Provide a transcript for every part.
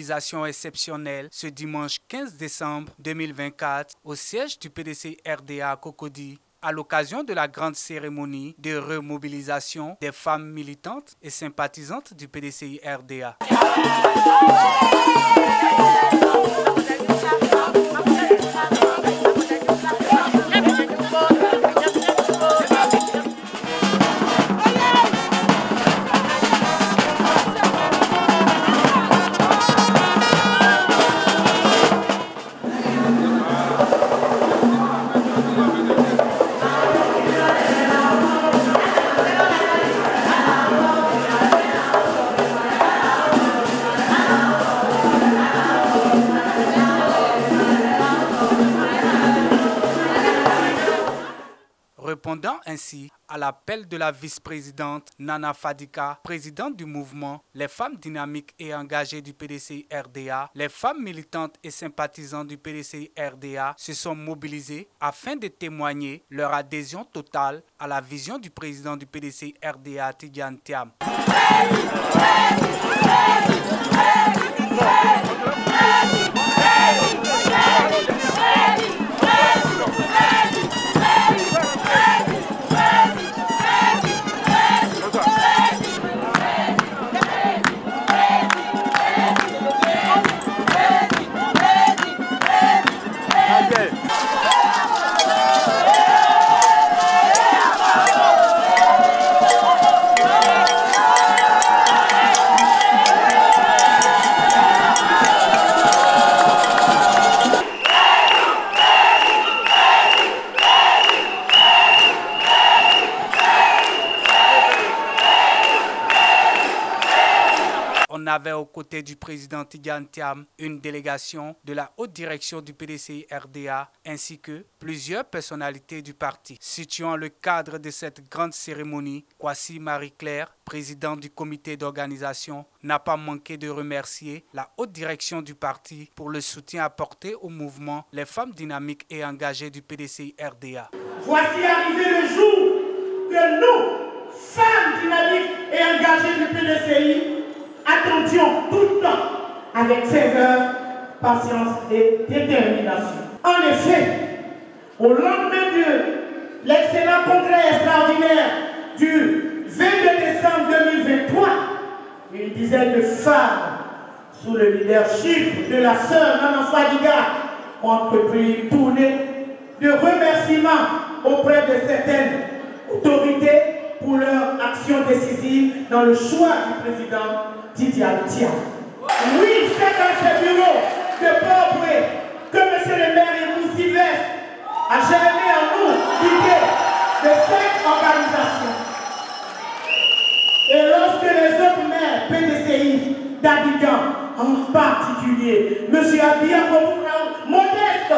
mobilisation exceptionnelle ce dimanche 15 décembre 2024 au siège du PDCI RDA à Cocody, à l'occasion de la grande cérémonie de remobilisation des femmes militantes et sympathisantes du PDCI RDA. Répondant ainsi à l'appel de la vice-présidente Nana Fadiga, présidente du mouvement, les femmes dynamiques et engagées du PDCI RDA, les femmes militantes et sympathisantes du PDCI RDA se sont mobilisées afin de témoigner leur adhésion totale à la vision du président du PDCI RDA, Tidiane Thiam. On avait aux côtés du président Tidiane Thiam une délégation de la haute direction du PDCI RDA ainsi que plusieurs personnalités du parti. Situant le cadre de cette grande cérémonie, Kwasi Marie-Claire, présidente du comité d'organisation, n'a pas manqué de remercier la haute direction du parti pour le soutien apporté au mouvement Les femmes dynamiques et engagées du PDCI RDA. Voici arrivé le jour que nous, femmes dynamiques et engagées du PDCI, attendions tout le temps avec ferveur, patience et détermination. En effet, au lendemain de l'excellent congrès extraordinaire du 22 décembre 2023, une dizaine de femmes, sous le leadership de la sœur Nana Fadiga, ont entrepris une tournée de remerciements auprès de certaines autorités pour leur action décisive dans le choix du président Tidiane Thiam. Oui, c'est dans ce bureau de Port-Boué que M. le maire Émile Sylvestre a germé en nous l'idée de cette organisation. Et lorsque les autres maires PDCI d'Abidjan, en particulier M. Abia Modeste,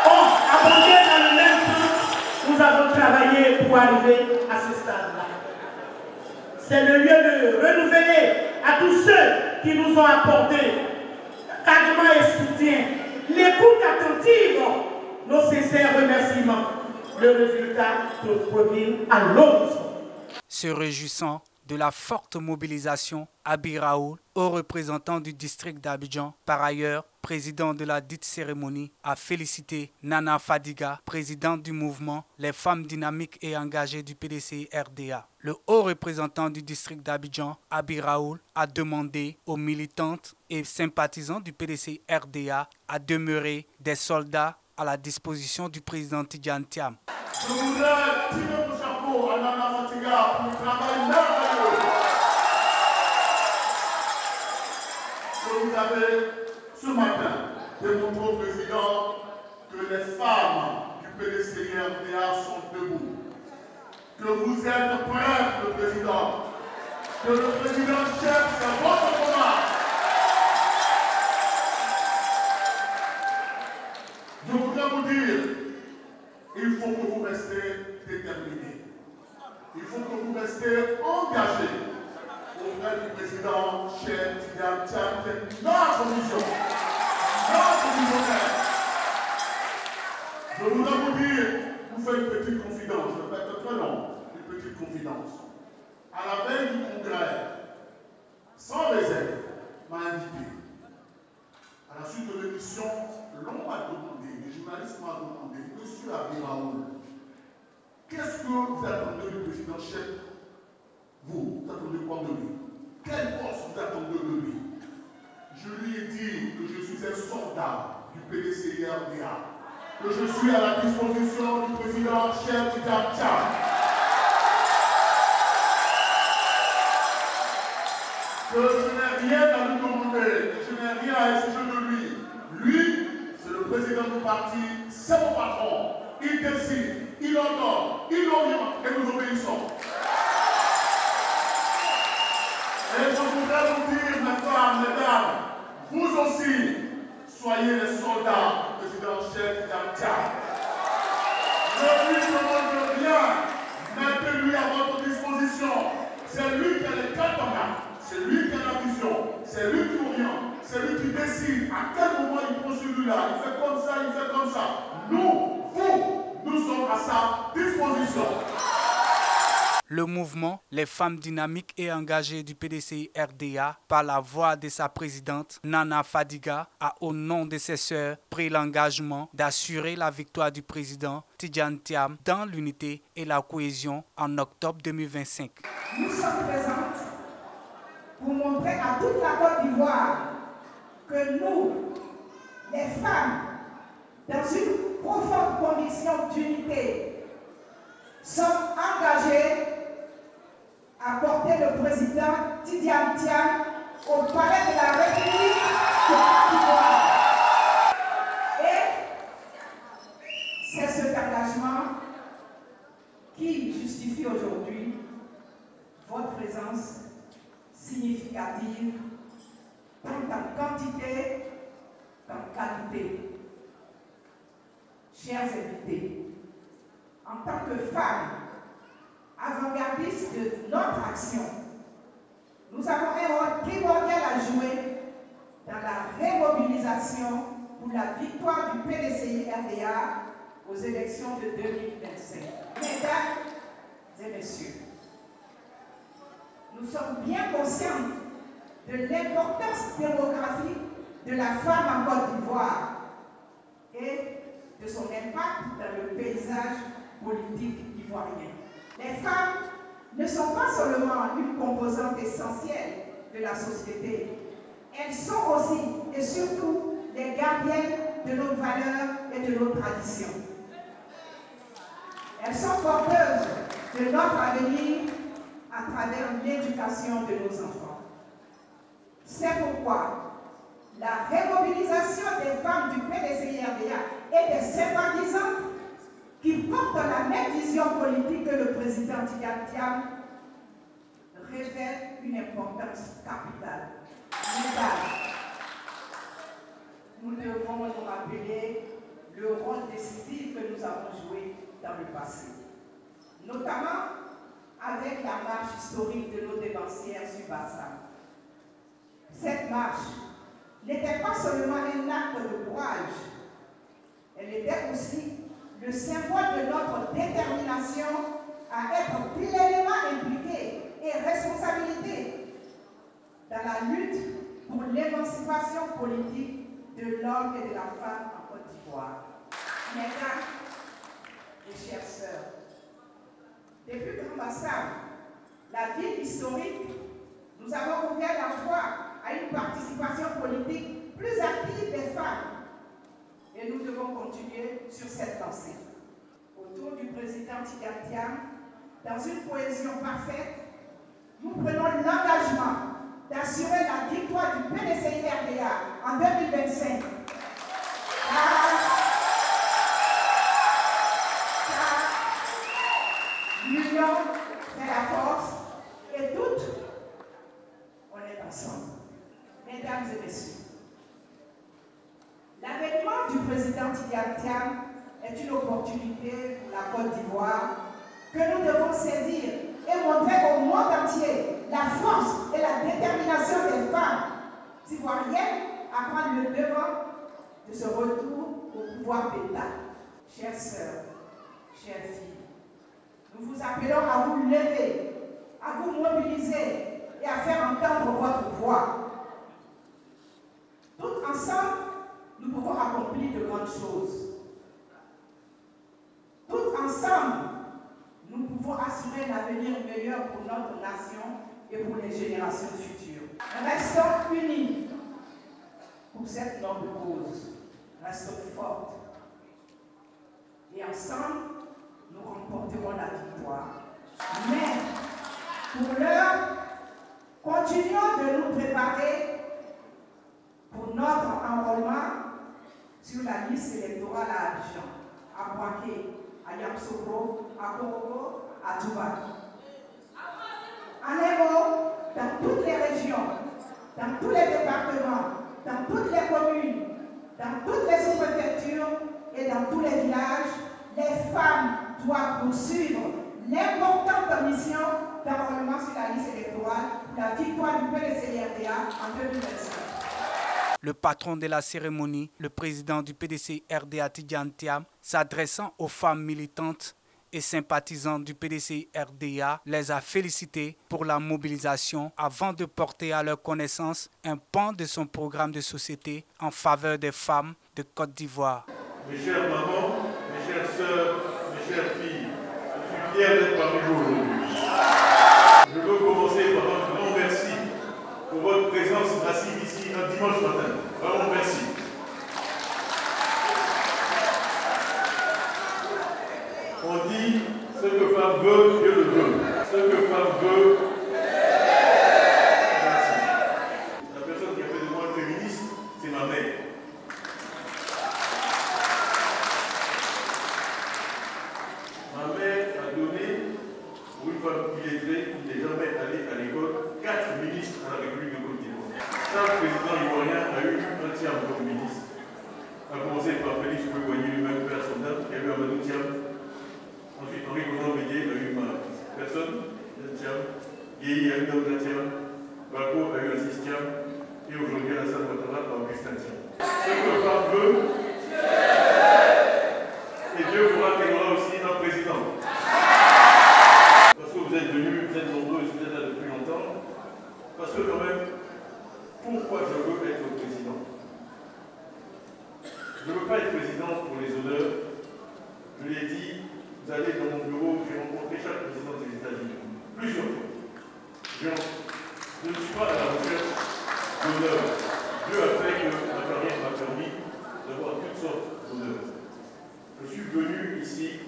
ont abondé dans le même sens, nous avons travaillé pour arriver à ce stade-là. C'est le lieu de renouveler à tous ceux qui nous ont apporté encadrement et soutien, l'écoute attentive, nos sincères remerciements. Le résultat se produit à l'horizon. Se réjouissant de la forte mobilisation, Abi Raoul, haut représentant du district d'Abidjan, par ailleurs président de la dite cérémonie, a félicité Nana Fadiga, présidente du mouvement Les femmes dynamiques et engagées du PDCI RDA. Le haut représentant du district d'Abidjan, Abi Raoul, a demandé aux militantes et sympathisants du PDCI RDA à demeurer des soldats à la disposition du président Tidiane Thiam. Je voudrais tirer mon chapeau à Nana Fadiga pour le travail merveilleux que vous avez ce matin démontré au président que les femmes du PDCI RDA sont debout, que vous êtes prêts, le président, que le président chef, c'est votre combat. Je voudrais vous dire, il faut que vous restez déterminés. Il faut que vous restez engagés auprès du président chef Tidiane Thiam, qui est notre mission, notre visionnaire. Je voudrais vous dire, vous faites une petite confidence, je vais être très long, une petite confidence. À la veille du congrès, sans réserve, m'a invité. À la suite de l'émission, l'on m'a demandé, les journalistes m'ont demandé, Monsieur Abiraoul, qu'est-ce que vous attendez du président Chef? Vous attendez quoi de lui? Quel poste vous attendez de lui? Je lui ai dit que je suis un soldat du PDCI-RDA, que je suis à la disposition du président Cheikh Tidiane Thiam. Que je n'ai rien à lui demander, que je n'ai rien à exiger de lui. Lui, c'est le président du parti, c'est mon patron. Il décide, il ordonne, il oriente et nous obéissons. Et je voudrais vous dire, mes femmes, mesdames, vous aussi, soyez les soldats du président Cheikh Tidiane Thiam. Ne lui demande rien, mettez-lui à votre disposition. C'est lui qui a les cartes en main, c'est lui qui a la vision, c'est lui qui oriente, c'est lui qui décide à quel moment il prend celui-là, il fait comme ça, il fait comme ça. Nous sommes à sa disposition. Le mouvement Les femmes dynamiques et engagées du PDCI-RDA, par la voix de sa présidente Nana Fadiga, a au nom de ses sœurs pris l'engagement d'assurer la victoire du président Tidiane Thiam dans l'unité et la cohésion en octobre 2025. Nous sommes présentes pour montrer à toute la Côte d'Ivoire que nous, les femmes, dans une profonde conviction d'unité, sommes engagées à porter le président Tidiane Thiam au palais de la République de Côte d'Ivoire. Et c'est cet engagement qui justifie aujourd'hui votre présence significative, tant en quantité qu'en qualité. Chers invités, en tant que femmes avant-gardistes de notre action, nous avons un rôle primordial à jouer dans la remobilisation pour la victoire du PDCI-RDA aux élections de 2025. Mesdames et messieurs, nous sommes bien conscients de l'importance démographique de la femme en Côte d'Ivoire et de son impact dans le paysage politique ivoirien. Les femmes ne sont pas seulement une composante essentielle de la société, elles sont aussi et surtout les gardiennes de nos valeurs et de nos traditions. Elles sont porteuses de notre avenir à travers l'éducation de nos enfants. C'est pourquoi la remobilisation des femmes du PDCI-RDA et des sympathisantes qui portent la même vision politique que le président Tidiane Thiam révèle une importance capitale. Mesdames, nous devons nous rappeler le rôle décisif que nous avons joué dans le passé, notamment avec la marche historique de nos dévancières sur Bassam. Cette marche n'était pas seulement un acte de courage, elle était aussi le symbole de notre détermination à être pleinement impliqués et responsabilité dans la lutte pour l'émancipation politique de l'homme et de la femme en Côte d'Ivoire. Mesdames et chères sœurs, depuis Grand Bassam, la ville historique, nous avons ouvert la voie à une participation politique plus active des femmes. Et nous devons continuer sur cette lancée. Autour du président Tidiane Thiam, dans une cohésion parfaite, nous prenons l'engagement d'assurer la victoire du PDCI-RDA en 2025. L'union fait la force et toutes, on est ensemble. Mesdames et messieurs, l'avènement du président Tidiane Thiam est une opportunité pour la Côte d'Ivoire que nous devons saisir et montrer au monde entier la force et la détermination des femmes ivoiriennes à prendre le devant de ce retour au pouvoir d'État. Chères sœurs, chères filles, nous vous appelons à vous lever, à vous mobiliser et à faire entendre votre voix. Tous ensemble, nous pouvons accomplir de grandes choses. Tous ensemble, nous pouvons assurer un avenir meilleur pour notre nation et pour les générations futures. Restons unis pour cette noble cause. Restons fortes. Et ensemble, nous remporterons la victoire. Mais, pour l'heure, continuons de nous préparer pour notre enrôlement sur la liste électorale à Abidjan, à Boaké, à Yamoussoukro, à Korogo, à Touba. En Hérault, dans toutes les régions, dans tous les départements, dans toutes les communes, dans toutes les sous-préfectures et dans tous les villages, les femmes doivent poursuivre l'importante mission d'enrôlement sur la liste électorale pour la victoire du PDC-RDA en 2025. Le patron de la cérémonie, le président du PDC RDA Tidjane Thiam, s'adressant aux femmes militantes et sympathisants du PDC RDA, les a félicitées pour la mobilisation avant de porter à leur connaissance un pan de son programme de société en faveur des femmes de Côte d'Ivoire. Mes chères mamans, mes chères sœurs, mes chères filles, je suis fier d'être parmi vous aujourd'hui. Je veux commencer par un grand merci pour votre présence massive ici un dimanche matin. Vraiment merci. On dit ce que femme veut, Dieu le veut. Ce que femme veut, merci. La personne qui a fait de moi un féministe, c'est ma mère. Ma mère a donné, pour une femme illettrée qui n'est jamais allée à l'école, 4 ministres à la République de Côte d'Ivoire. Chaque président ivoirien a eu un tiers comme ministre. A commencé par Félix Houphouët-Boigny, lui-même père son âme, il y a eu Amadou Thiam. Ensuite, Henri Konan-Bédié a eu ma personne, un Thiam. Guéhi a eu Daouda Thiam. Bako a eu un 6 Thiam. Et aujourd'hui, Alassane Ouattara a Augustin Thiam. Ce que femme veut, et Dieu fera qu'elle aura aussi un président. Parce que vous êtes venus, vous êtes nombreux, vous êtes là depuis longtemps. Parce que quand même, pourquoi je veux être président? Je ne veux pas être président pour les honneurs. Je l'ai dit, vous allez dans mon bureau, j'ai rencontré chaque président des États-Unis, plusieurs fois. Je ne suis pas à la recherche d'honneur. Dieu a fait que ma carrière m'a permis d'avoir toutes sortes d'honneurs. Je suis venu ici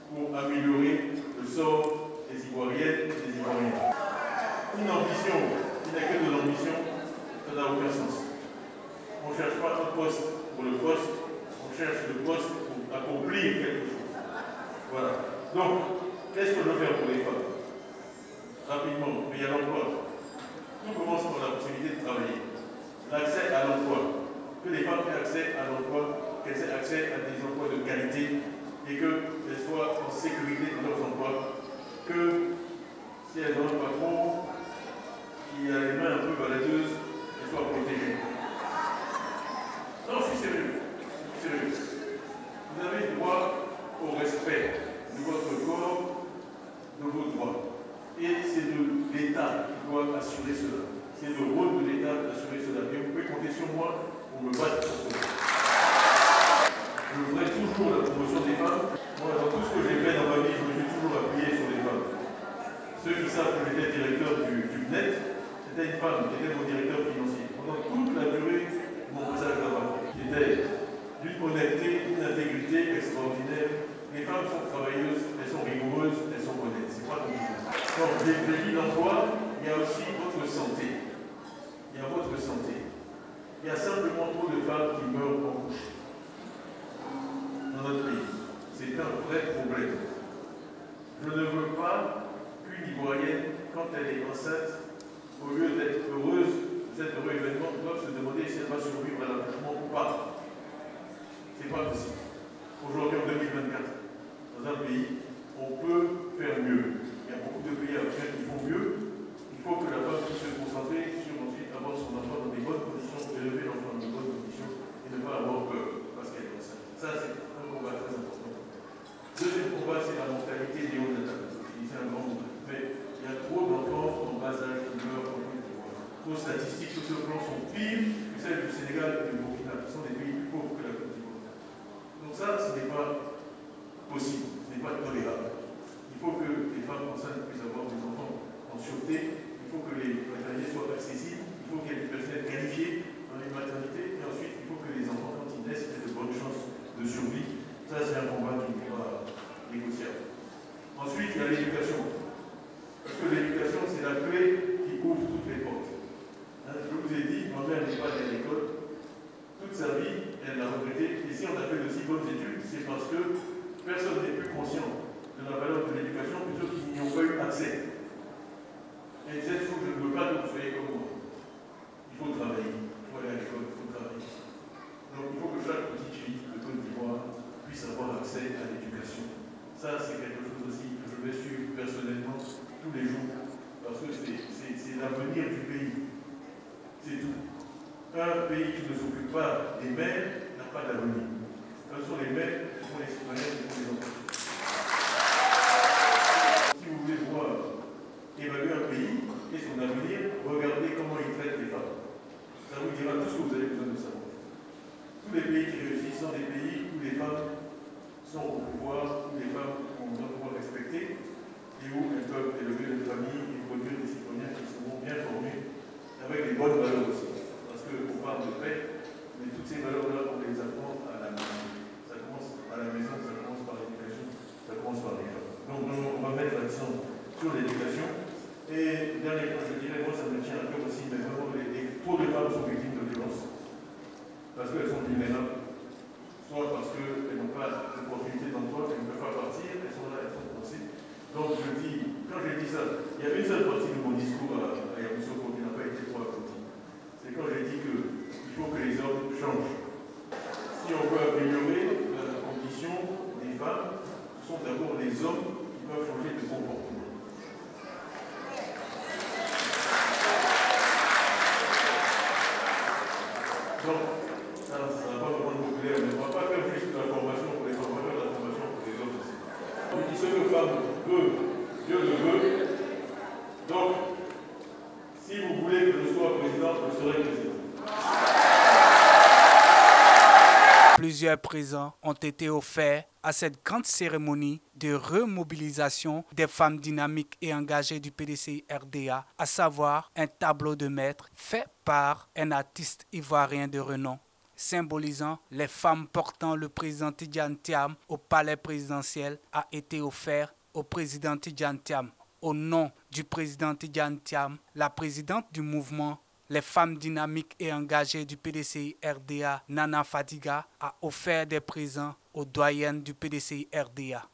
pour améliorer le sort des Ivoiriennes et des Ivoiriens. Une ambition qui n'est que de l'ambition, ça n'a aucun sens. On ne cherche pas un poste pour le poste, on cherche le poste pour accomplir quelque chose. Voilà. Donc, qu'est-ce que je veux faire pour les femmes? Rapidement, il y a l'emploi. Tout commence par la possibilité de travailler. L'accès à l'emploi. Que les femmes aient accès à l'emploi, qu'elles aient accès à des emplois de qualité et qu'elles soient en sécurité dans leurs emplois. Que si elles ont un patron qui a les mains un peu baladeuses, elles soient protégées. Non, je suis sérieux. Vous avez droit au respect de votre corps, de vos droits. Et c'est de l'État qui doit assurer cela. C'est le rôle de l'État d'assurer cela. Et vous pouvez compter sur moi pour me battre pour cela. Je ferai toujours la promotion des femmes. Moi, dans tout ce que j'ai fait dans ma vie, je me suis toujours appuyé sur les femmes. Ceux qui savent que j'étais directeur du PNET, c'était une femme qui était mon directeur financier. Pendant toute la durée de mon passage là-bas, j'étais d'une honnêteté, d'une intégrité extraordinaire. Les femmes sont travailleuses, elles sont rigoureuses, elles sont honnêtes. C'est pas compliqué. Donc, j'ai dit l'emploi, il y a aussi votre santé. Il y a votre santé. Il y a simplement trop de femmes qui meurent en couche dans notre pays. C'est un vrai problème. Je ne veux pas qu'une Ivoirienne, quand elle est enceinte, au lieu d'être heureuse de cet heureux événement, doit se demander si elle va survivre à l'accouchement ou pas. C'est pas possible. Aujourd'hui, en 2024, dans un pays, on peut faire mieux. Il y a beaucoup de pays africains qui font mieux. Il faut que la femme puisse se concentrer sur ensuite avoir son enfant dans des bonnes conditions, élever l'enfant dans de bonnes conditions et ne pas avoir peur parce qu'elle est enceinte. Ça, c'est un combat très important. Deuxième combat, c'est la mortalité néonatale. C'est un grand mot. Mais il y a trop d'enfants en bas âge qui meurent en Côte d'Ivoire. Nos statistiques sur ce plan sont pires que celles du Sénégal femmes enceintes puissent avoir des enfants en sûreté. Il faut que les maternités soient accessibles. Il faut qu'il y ait du personnel qualifié dans les maternités. Et ensuite, il faut que les enfants, quand ils naissent, aient de bonnes chances de survie. Ça, c'est un combat qui n'est pas négociable. Ensuite, il y a l'éducation. Parce que l'éducation, c'est la clé qui ouvre toutes les portes. Je vous ai dit, ma mère n'est pas allée à l'école. Toute sa vie, elle l'a regretté. Et si on a fait de si bonnes études, c'est parce que personne n'est plus conscient de la valeur de l'éducation que ceux qui n'y ont pas eu accès. Et cette fois, je ne veux pas que vous soyez comme moi. Il faut travailler. Il faut aller à l'école, il faut travailler. Donc il faut que chaque petite fille de Côte d'Ivoire puisse avoir accès à l'éducation. Ça, c'est quelque chose aussi que je vais suivre personnellement tous les jours. Parce que c'est l'avenir du pays. C'est tout. Un pays qui ne s'occupe pas des mères n'a pas d'avenir. Ce sont les mères, ce sont les citoyens, ce sont les enfants. Si vous voulez voir évaluer un pays et son avenir, regardez comment il traite les femmes. Ça vous dira tout ce que vous avez besoin de savoir. Tous les pays qui réussissent sont des pays où les femmes sont au pouvoir, où les femmes ont un pouvoir respecté et où elles peuvent élever une famille et produire des citoyens qui seront bien formés avec des bonnes valeurs aussi. Parce qu'on parle de paix, mais toutes ces valeurs-là, on les apprend à la maison. Ça commence à la maison, ça commence par l'éducation, ça commence par les femmes. Donc on va mettre l'accent sur l'éducation. Et dernier point, je dirais, moi ça me tient à cœur aussi, mais vraiment, trop de femmes sont victimes de violences. Parce qu'elles sont vulnérables. Soit parce qu'elles n'ont pas d'opportunité d'emploi, qu'elles ne peuvent pas partir, elles sont là, elles sont coincées. Donc je dis, quand j'ai dit ça, il y avait une seule partie de mon discours à Yamoussoukro qui n'a pas été trop applaudi. C'est quand j'ai dit qu'il faut que les hommes changent. Si on veut améliorer la condition des femmes, ce sont d'abord les hommes qui doivent changer de comportement. Donc, ça n'a pas vraiment de populaire, mais on ne va pas faire juste de la formation pour les femmes, on va faire de la formation pour les hommes aussi. Je dis ce que femme veut, Dieu le veut. Donc, si vous voulez que je sois président, je serai président. Plusieurs présents ont été offerts à cette grande cérémonie de remobilisation des femmes dynamiques et engagées du PDCI RDA, à savoir un tableau de maître fait par un artiste ivoirien de renom, symbolisant les femmes portant le président Tidjane Thiam au palais présidentiel, a été offert au président Tidjane Thiam. Au nom du président Tidjane Thiam, la présidente du mouvement Les femmes dynamiques et engagées du PDCI RDA, Nana Fadiga, a offert des présents aux doyennes du PDCI RDA.